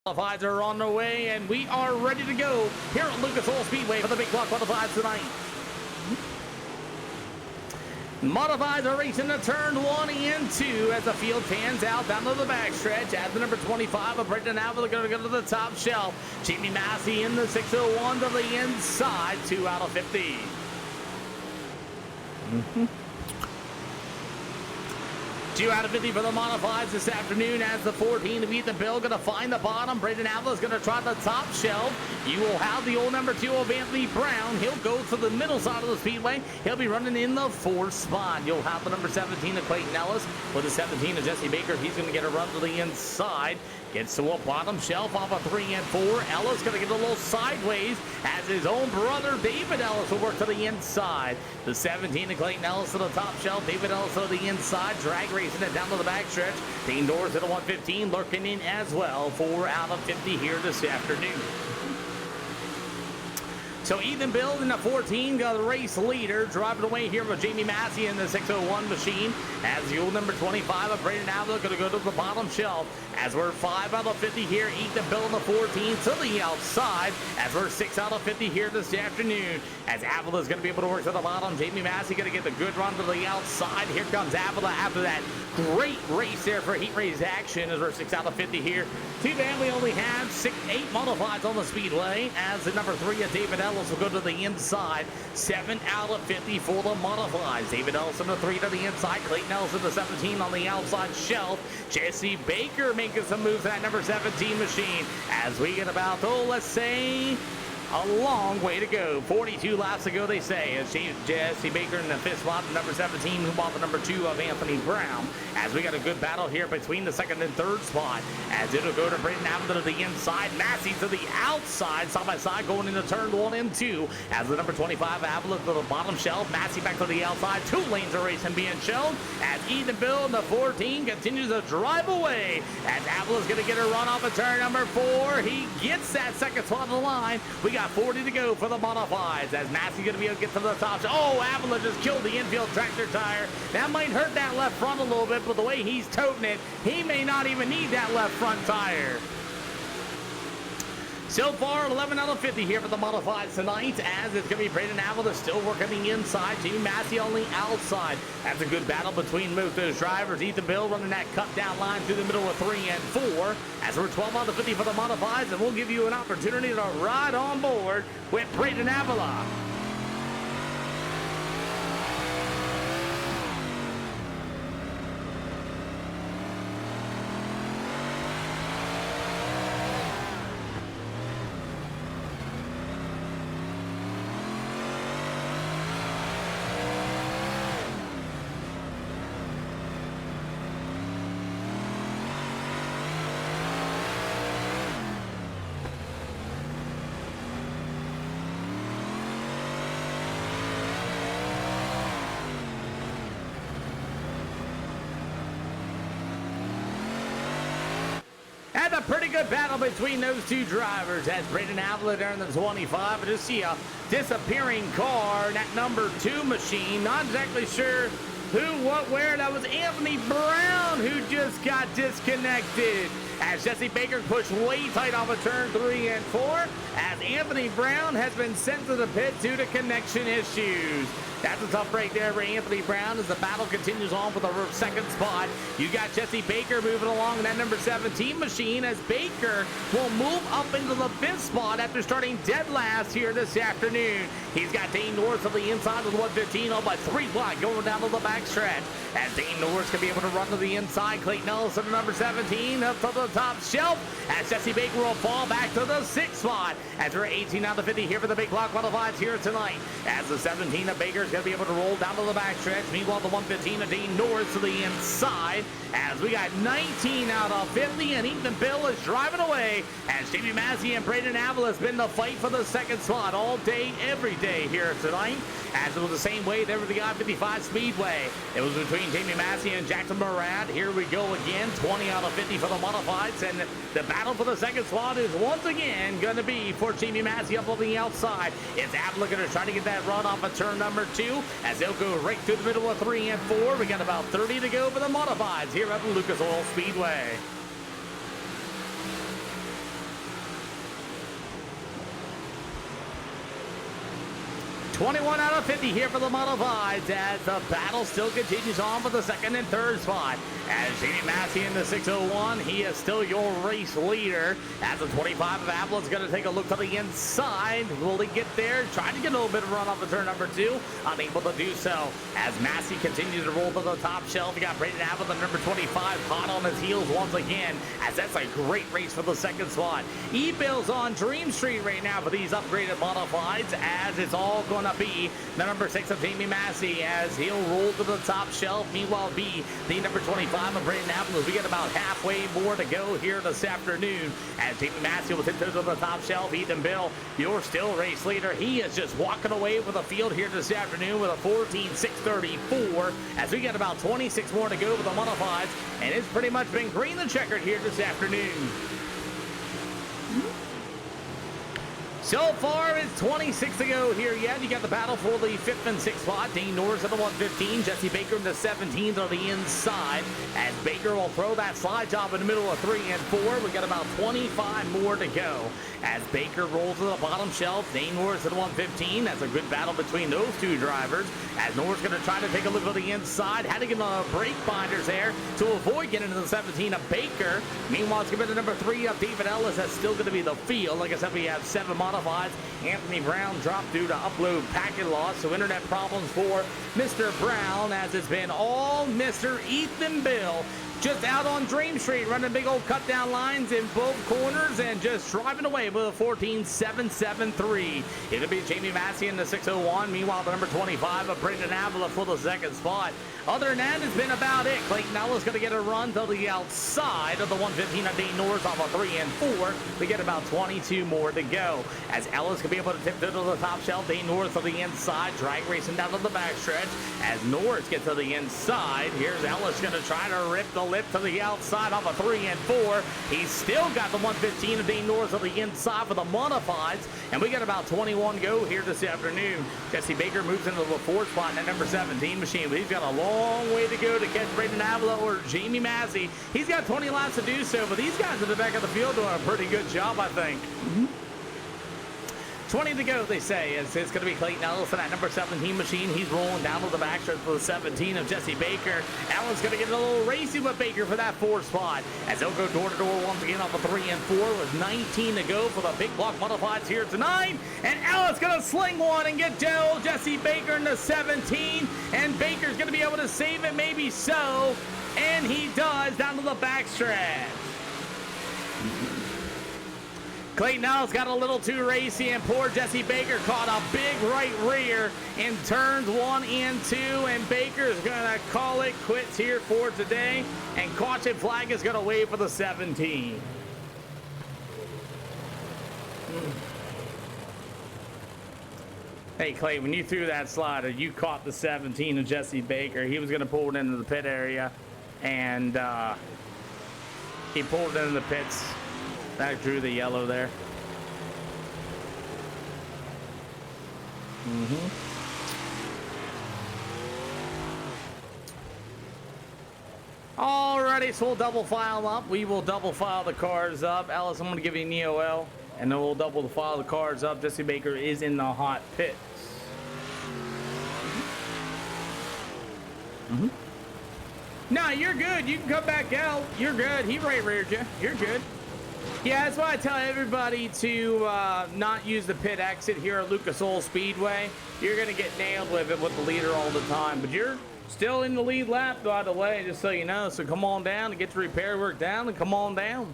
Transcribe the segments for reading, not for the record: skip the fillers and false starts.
Modifieds are on their way, and we are ready to go here at Lucas Oil Speedway for the big block modifieds tonight. Modifieds are racing to turn 1 and 2 as the field pans out down to the backstretch. As the number 25 of Brendan Avila going to go to the top shelf. Jamie Massey in the 601 to the inside, 2 out of 50. Two out of 50 for the modifieds this afternoon as the 14 of Ethan Bill going to find the bottom. Braden Avila is going to try the top shelf. You will have the old number 2 of Anthony Brown. He'll go to the middle side of the speedway. He'll be running in the 4th spot. You'll have the number 17 of Clayton Ellis with the 17 of Jesse Baker. He's going to get a run to the inside. Gets to a bottom shelf off of 3 and 4. Ellis going to get a little sideways as his own brother David Ellis will work to the inside. The 17 of Clayton Ellis to the top shelf. David Ellis to the inside. Drag racing it down to the backstretch. Dean Norris at a 115 lurking in as well. 4 out of 50 here this afternoon. So Ethan Bill in the 14 got the race leader, driving away here with Jamie Massey in the 601 machine. As the old number 25 of Braden Avila going to go to the bottom shelf. As we're 5 out of 50 here, Ethan Bill in the 14 to the outside. As we're 6 out of 50 here this afternoon. As Avila is going to be able to work to the bottom. Jamie Massey going to get the good run to the outside. Here comes Avila after that great race there for heat race action. As we're 6 out of 50 here. Too bad we only have 8 modifieds on the speedway. As the number 3 of David Ellis will go to the inside. 7 out of 50 for the modifieds. David Ellis in the 3 to the inside. Clayton Ellis in the 17 on the outside shelf. Jesse Baker making some moves to that number 17 machine. As we get about, let's say, a long way to go. 42 laps to go, they say. As Jesse Baker in the 5th spot, the number 17, who bought the number 2 of Anthony Brown. As we got a good battle here between the 2nd and 3rd spot. As it'll go to Braden Avila to the inside, Massey to the outside, side by side going into turn 1 and 2. As the number 25, Avila to the bottom shelf, Massey back to the outside. 2 lanes of racing being shown. As Ethan Bill in the 14 continues to drive away. As Avila's going to get a run off of turn number 4. He gets that 2nd spot of the line. We got 40 to go for the modifieds as Massey going to be able to get to the top. Oh, Avila just killed the infield tractor tire. That might hurt that left front a little bit, but the way he's toting it, he may not even need that left front tire. So far, 11 out of 50 here for the modifieds tonight, as it's going to be Braden Avila still working the inside. Jamie Massey on the outside. That's a good battle between both those drivers. Ethan Bill running that cut down line through the middle of 3 and 4. As we're 12 out of 50 for the modifieds, and we'll give you an opportunity to ride on board with Braden Avila. And a pretty good battle between those two drivers as Braden Avila there in the 25. But just see a disappearing car in that number 2 machine. Not exactly sure who, what, where. That was Anthony Brown who just got disconnected. As Jesse Baker pushed way tight off of turn 3 and 4. As Anthony Brown has been sent to the pit due to connection issues. That's a tough break there for Anthony Brown as the battle continues on for the 2nd spot. You got Jesse Baker moving along in that number 17 machine as Baker will move up into the 5th spot after starting dead last here this afternoon. He's got Dane Norris on the inside with 115 all by 3 wide going down to the backstretch. As Dane Norris can be able to run to the inside. Clayton Ellis at the number 17 up to the top shelf. As Jesse Baker will fall back to the 6th spot. As we're 18 out of 50 here for the big block modifieds here tonight. As the 17 of Baker going to be able to roll down to the backstretch. Meanwhile, the 115 of Dean Norris to the inside. As we got 19 out of 50, and Ethan Bill is driving away. As Jamie Massey and Braden Avila has been the fight for the 2nd spot all day, every day here tonight. As it was the same way there with the I-55 Speedway. It was between Jamie Massey and Jackson Moran. Here we go again, 20 out of 50 for the modifieds, and the battle for the 2nd spot is once again going to be for Jamie Massey up on the outside. It's Avila going to try to get that run off of turn number 2 as they'll go right through the middle of 3 and 4. We got about 30 to go for the modifieds here at the Lucas Oil Speedway. 21 out of 50 here for the modifieds as the battle still continues on for the second and third spot. As Jamie Massey in the 601, he is still your race leader. As the 25 of Apple is going to take a look to the inside. Will he get there? Trying to get a little bit of run off of turn number 2. Unable to do so. As Massey continues to roll to the top shelf, we got Braden Apple, the number 25, hot on his heels once again. As that's a great race for the second spot. E-Bill's on Dream Street right now for these upgraded modifieds, as it's all going to be the number 6 of Jamie Massey as he'll roll to the top shelf. Meanwhile, B, the number 25 of Braden Apple, as we get about halfway more to go here this afternoon. As Jamie Massey will hit to the top shelf. Ethan Bill, your still race leader, he is just walking away with the field here this afternoon with a 14.634 as we get about 26 more to go with the modifieds, and it's pretty much been green the checkered here this afternoon. So far, it's 26 to go here yet. You got the battle for the 5th and 6th spot. Dane Norris at the 115. Jesse Baker in the 17th on the inside. As Baker will throw that slide job in the middle of 3 and 4. We got about 25 more to go. As Baker rolls to the bottom shelf, Dane Norris at the 115. That's a good battle between those two drivers. As Norris going to try to take a look at the inside. Had to get the brake binders there to avoid getting into the 17 of Baker. Meanwhile, it's going to be the number 3 of David Ellis. That's still going to be the field. Like I said, we have 7 modifieds. Anthony Brown dropped due to upload packet loss, so internet problems for Mr. Brown, as it's been all Mr. Ethan Bill just out on Dream Street, running big old cut down lines in both corners and just driving away with a 14.773. It'll be Jamie Massey in the 601. Meanwhile, the number 25 of Brendan Avila for the second spot. Other than that, it's been about it. Clayton Ellis going to get a run to the outside of the 115 of Dane Norris off of 3 and 4. We get about 22 more to go. As Ellis can be able to tip to the top shelf, Dane Norris to the inside, drag racing down to the backstretch. As Norris gets to the inside, here's Ellis going to try to rip the lip to the outside off of 3 and 4. He's still got the 115 of Dane Norris on the inside for the modifieds, and we got about 21 to go here this afternoon. Jesse Baker moves into the 4th spot in that number 17 machine, but he's got a long way to go to catch Braden Avila or Jamie Massey. He's got 20 laps to do so, but these guys at the back of the field doing a pretty good job, I think. 20 to go, they say, as it's going to be Clayton Ellis in that number 17 machine. He's rolling down to the backstretch for the 17 of Jesse Baker. Allen's going to get a little racy with Baker for that 4th spot, as they'll go door-to-door once again off of 3 and 4 with 19 to go for the big block modifieds here tonight. And Allen's going to sling one and get Jesse Baker in the 17, and Baker's going to be able to save it, maybe so, and he does down to the backstretch. Clayton Ellis got a little too racy, and poor Jesse Baker caught a big right rear in turns 1 and 2, and Baker's going to call it quits here for today, and caution flag is going to wave for the 17. Hey, Clay, when you threw that slider, you caught the 17 of Jesse Baker. He was going to pull it into the pit area, and he pulled it into the pits. That drew the yellow there. Alrighty, so we'll double file up. We will double file the cars up. Alice, I'm going to give you an EOL, and then we'll double file the cars up. Jesse Baker is in the hot pits. No, you're good. You can come back out. You're good. He right reared you. You're good. Yeah, that's why I tell everybody to not use the pit exit here at Lucas Oil Speedway. You're going to get nailed with it with the leader all the time. But you're still in the lead lap, by the way, just so you know. So come on down and get your repair work down and come on down.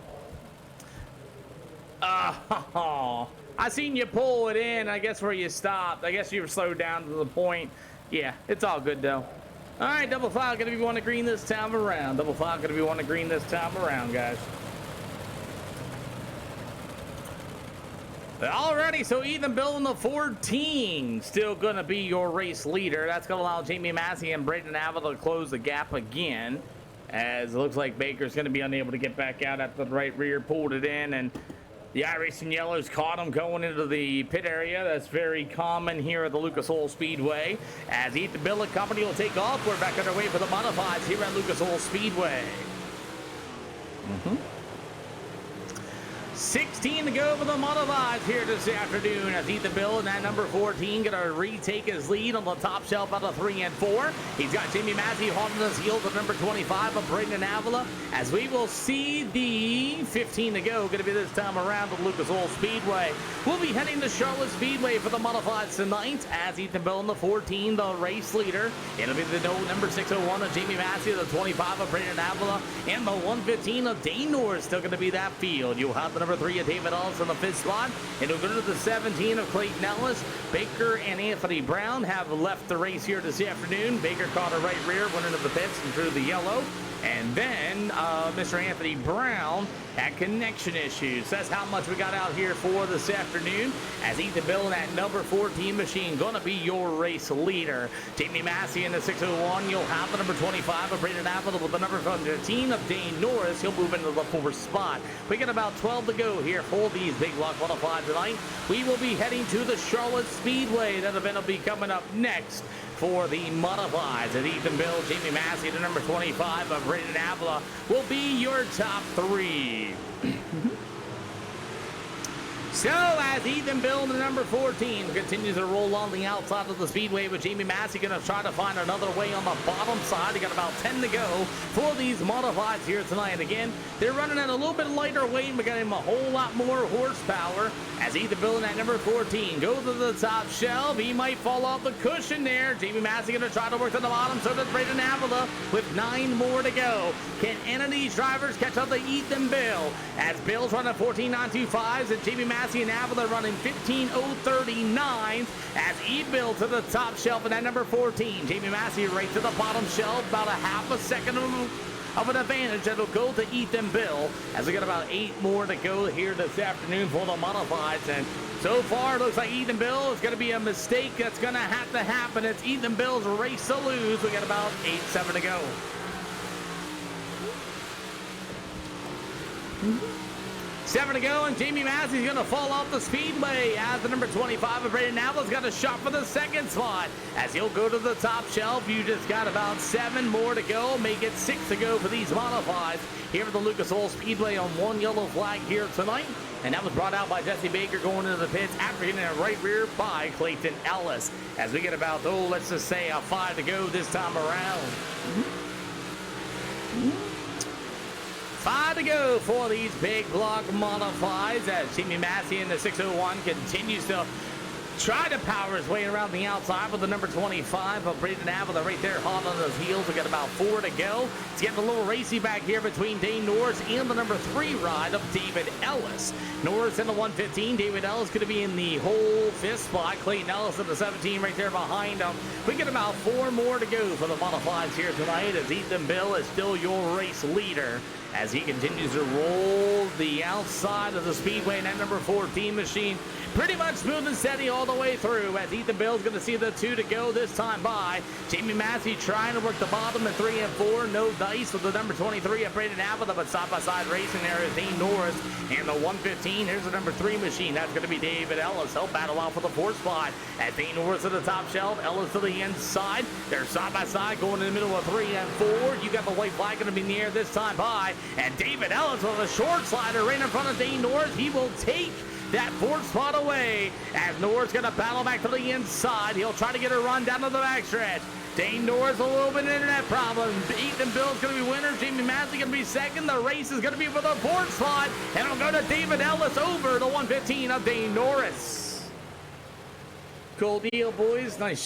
I seen you pull it in, I guess, where you stopped. I guess you were slowed down to the point. Yeah, it's all good, though. All right, double file going to be one to green this time around. Double file going to be one to green this time around, guys. Alrighty, so Ethan Bill in the 14, still going to be your race leader. That's going to allow Jamie Massey and Braden Avila to close the gap again, as it looks like Baker's going to be unable to get back out at the right rear, pulled it in, and the iRacing Yellows caught him going into the pit area. That's very common here at the Lucas Oil Speedway. As Ethan Bill and company will take off, we're back underway for the modifieds here at Lucas Oil Speedway. 6 16 to go for the modifieds here this afternoon as Ethan Bill and that number 14 going to retake his lead on the top shelf out of 3 and 4. He's got Jamie Massey haunting his heels at number 25 of Braden Avila, as we will see the 15 to go, going to be this time around at Lucas Oil Speedway. We'll be heading to Charlotte Speedway for the modifieds tonight as Ethan Bill in the 14, the race leader. It'll be the number 601 of Jamie Massey, the 25 of Braden Avila, and the 115 of Dane Norris still going to be that field. You'll have the number 3 of David Ellis in the 5th spot. It'll go to the 17 of Clayton Ellis. Baker and Anthony Brown have left the race here this afternoon. Baker caught a right rear, went into the pits and through the yellow. And then Mr. Anthony Brown had connection issues. That's how much we got out here for this afternoon. As Ethan Bill in that number 14 machine going to be your race leader. Jamie Massey in the 601. You'll have the number 25 of Braden Avila with the number 15 of Dane Norris. He'll move into the 4th spot. We got about 12 to go here for these big block qualified tonight. We will be heading to the Charlotte Speedway. That event will be coming up next for the modifieds. And Ethan Bill, Jamie Massey, the number 25 of Braden Avila will be your top 3. So as Ethan Bill, the number 14, continues to roll on the outside of the speedway with Jamie Massey going to try to find another way on the bottom side. He got about 10 to go for these modifieds here tonight. Again, they're running at a little bit lighter weight, but got him a whole lot more horsepower. As Ethan Bill in that number 14 goes to the top shelf, he might fall off the cushion there. Jamie Massey going to try to work to the bottom, so does Braden Avila with 9 more to go. Can any of these drivers catch up to Ethan Bill? As Bill's running 14.925s and Jamie Massey and Avila running 15.039 as E-Bill to the top shelf in that number 14. Jamie Massey right to the bottom shelf, about a half a second of an advantage that'll go to Ethan Bill as we got about 8 more to go here this afternoon for the modifieds. And so far it looks like Ethan Bill is going to be a mistake that's going to have to happen. It's Ethan Bill's race to lose. We got about 8-7 to go. 7 to go, and Jamie Massey's going to fall off the speedway as the number 25 of Braden Avila's got a shot for the 2nd spot. As he'll go to the top shelf, you just got about 7 more to go. Make it 6 to go for these modifieds here at the Lucas Oil Speedway on 1 yellow flag here tonight. And that was brought out by Jesse Baker going into the pits after getting a right rear by Clayton Ellis. As we get about, let's just say a 5 to go this time around. 5 to go for these big block modifieds as Jamie Massey in the 601 continues to try to power his way around the outside with the number 25 of Braden Avila right there hot on his heels. We got about 4 to go. It's getting a little racy back here between Dane Norris and the number 3 ride of David Ellis. Norris in the 115. David Ellis going to be in the whole 5th spot. Clayton Ellis in the 17 right there behind him. We get about 4 more to go for the modifieds here tonight as Ethan Bill is still your race leader as he continues to roll the outside of the speedway in that number 14 machine. Pretty much smooth and steady all the way through as Ethan Bill's going to see the 2 to go this time by. Jamie Massey trying to work the bottom at 3 and 4. No dice with the number 23 of Braden Avila, but side-by-side racing there is Dane Norris. And the 115, here's the number 3 machine. That's going to be David Ellis. He'll battle out for the 4th spot as Dane Norris to the top shelf, Ellis to the inside. They're side-by-side going in the middle of 3 and 4. You got the white flag going to be in the air this time by. And David Ellis with a short slider right in front of Dane Norris. He will take that 4th spot away as Norris going to battle back to the inside. He'll try to get a run down to the backstretch. Dane Norris a little bit of internet problem. Ethan Bill's going to be winner. Jamie Massey going to be second. The race is going to be for the 4th spot. And it'll go to David Ellis over the 115 of Dane Norris. Cool deal, boys. Nice